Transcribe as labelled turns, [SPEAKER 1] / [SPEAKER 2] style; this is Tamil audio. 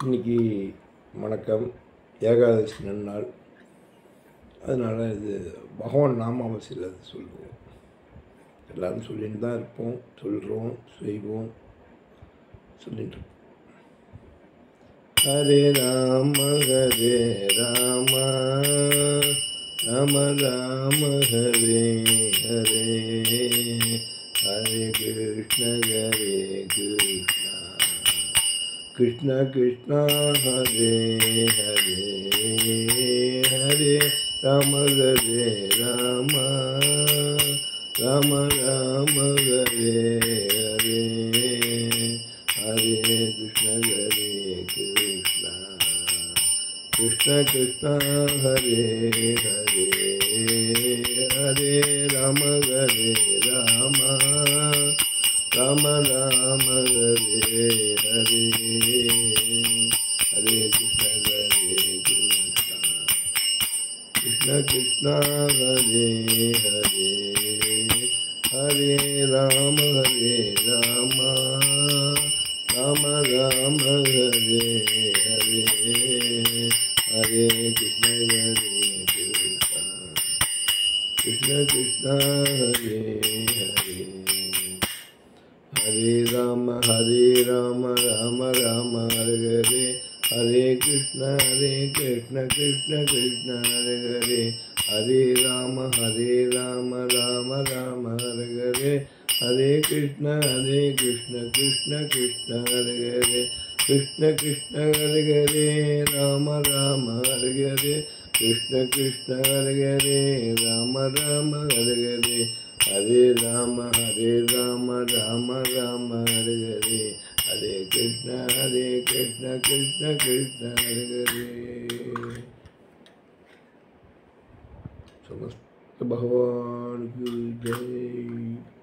[SPEAKER 1] இன்றைக்கி வணக்கம் ஏகாதசி நன்னாள். அதனால் இது பகவான் நாமாவசியில் அது சொல்லுவோம். எல்லோரும் சொல்லிட்டு தான் இருப்போம், சொல்கிறோம், செய்வோம், சொல்லிட்டு இருப்போம். ஹரே ராம ஹரே ராம ராம ராம ஹரே ஹரே ஹரே கிருஷ்ண ஹரே கிருஷ்ண கிருஷ்ண கிருஷ்ண ஹரே ஹரே ஹரே ராம ஹரே ராம ராம ராம ஹரே ஹரே ஹரே கிருஷ்ண ஹரே கிருஷ்ண கிருஷ்ண கிருஷ்ண ஹரே ஹரே ஹரே ராம ஹரே ராம ராம ராம ஹரே ஹரே ஹரே கிருஷ்ண ஹரே கிருஷ்ண கிருஷ்ண கிருஷ்ண ஹரே ஹரே ஹரே ராம ஹரே ராம ராம ராம ஹரே ஹரே ஹரே கிருஷ்ண ஹரே கிருஷ்ண கிருஷ்ண கிருஷ்ண ஹரே ஹரே ஹரே ராம ராம ராம ஹரே ஹரே ஹரே கிருஷ்ண கிருஷ்ண கிருஷ்ண ஹரே ஹரே ஹரே ராம ராம ராம ஹரே ஹரே ஹரே கிருஷ்ண கிருஷ்ண கிருஷ்ண ஹரே ஹரே கிருஷ்ண கிருஷ்ண ஹரே ஹரே ராம ராம ஹரே ஹரே கிருஷ்ண கிருஷ்ண ஹரே ஹரே ராம ராம ஹரே ஹரே ஹரே ராம ராம ராம ஹரே ஹரே ஹரே கிருஷ்ண கிருஷ்ண கிருஷ்ண ஹரே ஹரே. समस्त भगवान की जय.